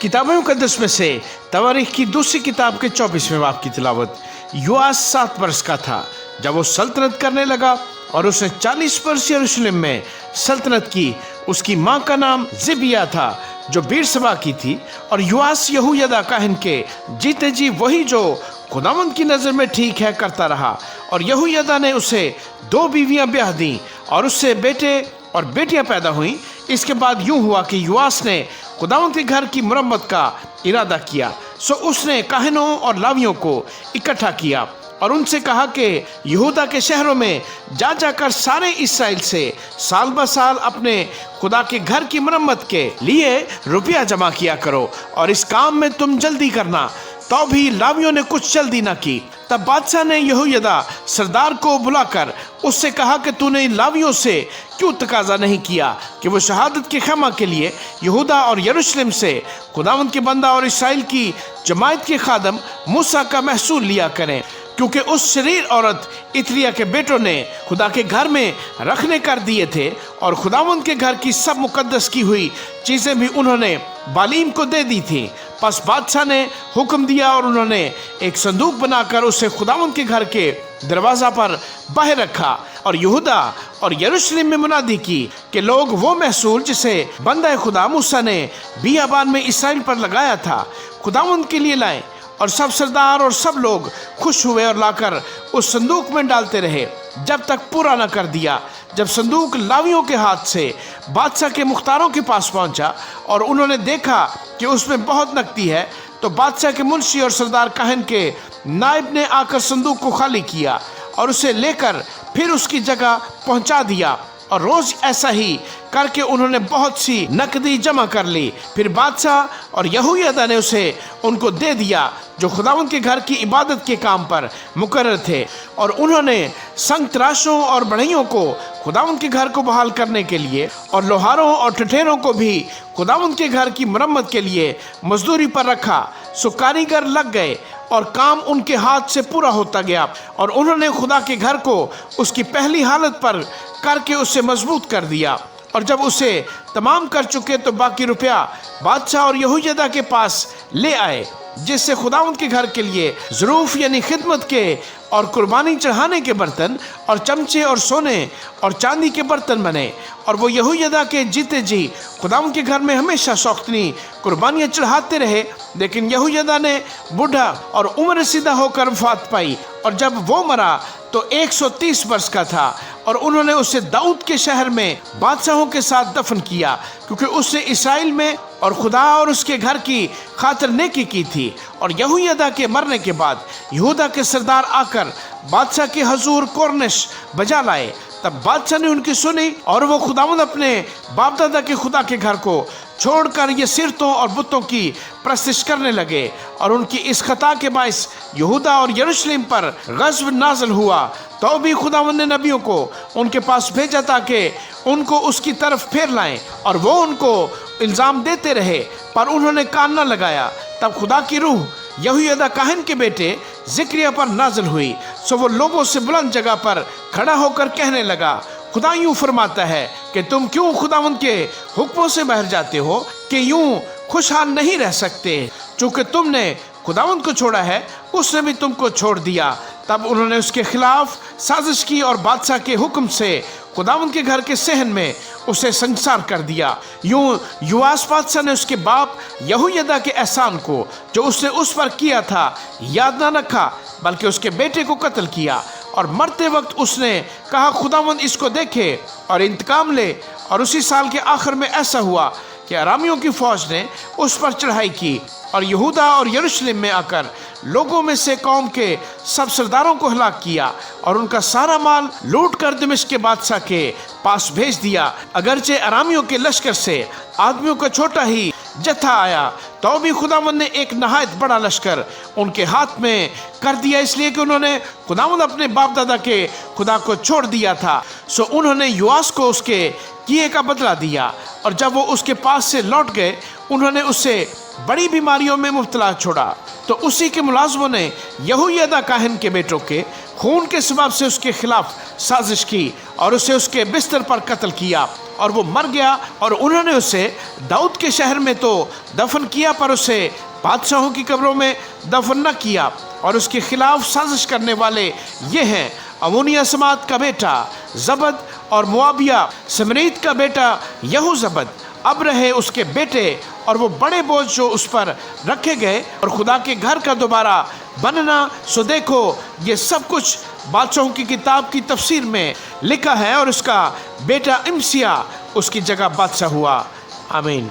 किताब मुकद्दस में से तवारीख की दूसरी किताब के 24वें बाब की तिलावत। योआस 7 वर्ष का था जब वो सल्तनत करने लगा और उसने 40 वर्ष यरूशलेम में सल्तनत की। उसकी माँ का नाम ज़िबिया था जो बीरसबा की थी। और योआस यहोयादा काहन के जीते जी वही जो खुदावंद की नज़र में ठीक है करता रहा। और यहोयादा ने उसे 2 बीवियां ब्याह दी और उससे बेटे और बेटियां पैदा हुईं। इसके बाद यूं हुआ कि योआस ने खुदावंद के घर की मुरम्मत का इरादा किया। सो उसने काहनों और लावियों को इकट्ठा किया और उनसे कहा कि यहूदा के शहरों में जा जाकर सारे इस्राएल से साल ब साल अपने खुदा के घर की मुरम्मत के लिए रुपया जमा किया करो और इस काम में तुम जल्दी करना। तो भी लावियों ने कुछ जल्दी न की। तब बादशाह ने यहोयादा सरदार को बुलाकर उससे कहा कि तूने लावियों से क्यों तकाजा नहीं किया कि वो शहादत के खैमा के लिए यहूदा और यरूशलेम से खुदावंद के बंदा और इस्राएल की जमात के खादम मूसा का महसूल लिया करें, क्योंकि उस शरीर औरत इत्रिया के बेटों ने खुदा के घर में रखने कर दिए थे और खुदावंद के घर की सब मुकद्दस की हुई चीज़ें भी उन्होंने बालीम को दे दी थी। बस बादशाह ने हुक्म दिया और उन्होंने एक संदूक बनाकर उसे खुदावंद के घर के दरवाज़ा पर बाहर रखा और यहूदा और यरूशलेम में मुनादी की कि लोग वो महसूल जिसे बंदा खुदा मूसा ने बियाबान में इस्राएल पर लगाया था खुदावंद के लिए लाएं। और सब सरदार और सब लोग खुश हुए और लाकर उस संदूक में डालते रहे जब तक पूरा न कर दिया। जब संदूक लावियों के हाथ से बादशाह के मुख्तारों के पास पहुंचा और उन्होंने देखा कि उसमें बहुत नकदी है, तो बादशाह के मुंशी और सरदार काहन के नायब ने आकर संदूक को खाली किया और उसे लेकर फिर उसकी जगह पहुंचा दिया। और रोज ऐसा ही करके उन्होंने बहुत सी नकदी जमा कर ली। फिर बादशाह और यहोयादा ने उसे उनको दे दिया जो खुदावंद के घर की इबादत के काम पर मुकर्रर थे। और उन्होंने संग तराशों और बढ़इयों को खुदावंद के घर को बहाल करने के लिए और लोहारों और ठठेरों को भी खुदावंद के घर की मरम्मत के लिए मजदूरी पर रखा। सो कारीगर लग गए और काम उनके हाथ से पूरा होता गया और उन्होंने खुदा के घर को उसकी पहली हालत पर करके उसे मजबूत कर दिया। और जब उसे तमाम कर चुके तो बाकी रुपया बादशाह और यहोयादा के पास ले आए, जिससे खुदावंद के घर के लिए ज़रूफ यानी खिदमत के और कुर्बानी चढ़ाने के बर्तन और चमचे और सोने और चांदी के बर्तन बने। और वो यहोयादा के जीते जी खुदावंद के घर में हमेशा शौकनी कुर्बानियाँ चढ़ाते रहे। लेकिन यहोयादा ने बूढ़ा और उम्र रसीदा होकर वफात पाई और जब वो मरा तो 130 वर्ष का था। और उन्होंने उसे दाऊद के शहर में बादशाहों के साथ दफन किया, क्योंकि उसने इस्राएल में और खुदा और उसके घर की खातिर नेकी की थी। और यहोयादा के मरने के बाद यहूदा के सरदार आकर बादशाह के हजूर कोरनिश बजा लाए। तब बादशाह ने उनकी सुनी और वो खुदावंद अपने बाप दादा के खुदा के घर को छोड़कर ये सिरतों और बुतों की प्रस्तिश करने लगे। और उनकी इस खता के बायस यहूदा और यरूशलेम पर गज़ब नाज़िल हुआ। तो भी खुदावंद ने नबियों को उनके पास भेजा ताकि उनको उसकी तरफ फेर लाएं, और वो उनको इल्ज़ाम देते रहे पर उन्होंने कान न लगाया। तब खुदा की रूह यहोयादा काहन के बेटे ज़िक्रिया पर नाज़िल हुई। सो वो लोगों से बुलंद जगह पर खड़ा होकर कहने लगा, खुदा यूं फरमाता है कि तुम क्यों खुदावंद के हुक्मों से बहर जाते हो कि यूं खुशहाल नहीं रह सकते। चूँकि तुमने खुदावंद को छोड़ा है, उसने भी तुमको छोड़ दिया। तब उन्होंने उसके खिलाफ साजिश की और बादशाह के हुक्म से खुदावंद के घर के सहन में उसे संसार कर दिया। यूं योआस बादशाह ने उसके बाप यहोयादा के एहसान को जो उसने उस पर किया था याद न रखा, बल्कि उसके बेटे को कत्ल किया। और मरते वक्त उसने कहा, खुदावंद इसको देखे और इंतकाम ले। और उसी साल के आखिर में ऐसा हुआ कि अरामियों की फौज ने उस पर चढ़ाई की और यहूदा और यरूशलेम में आकर लोगों में से कौम के सब सरदारों को हलाक किया और उनका सारा माल लूट कर दमिश्क के बादशाह के पास भेज दिया। अगरचे अरामियों के लश्कर से आदमियों का छोटा ही जत्था आया, तो भी खुदावंद ने एक नहायत बड़ा लश्कर उनके हाथ में कर दिया, इसलिए कि उन्होंने खुदावंद अपने बाप दादा के खुदा को छोड़ दिया था। सो उन्होंने योआस को उसके किए का बदला दिया। और जब वो उसके पास से लौट गए, उन्होंने उसे बड़ी बीमारियों में मुब्तला छोड़ा। तो उसी के मुलाजमों ने यहोयादा काहन के बेटों के खून के सबब से उसके खिलाफ साजिश की और उसे उसके बिस्तर पर कत्ल किया और वो मर गया। और उन्होंने उसे दाऊद के शहर में तो दफन किया पर उसे बादशाहों की कब्रों में दफन न किया। और उसके खिलाफ साजिश करने वाले ये हैं अमोनिया समात का बेटा जबद और मुआविया समरीत का बेटा यहूजबद। अब रहे उसके बेटे और वो बड़े बोझ जो उस पर रखे गए और खुदा के घर का दोबारा बनना। सो देखो ये सब कुछ बादशाहों की किताब की तफसीर में लिखा है और उसका बेटा इमसिया उसकी जगह बादशाह हुआ। आमीन।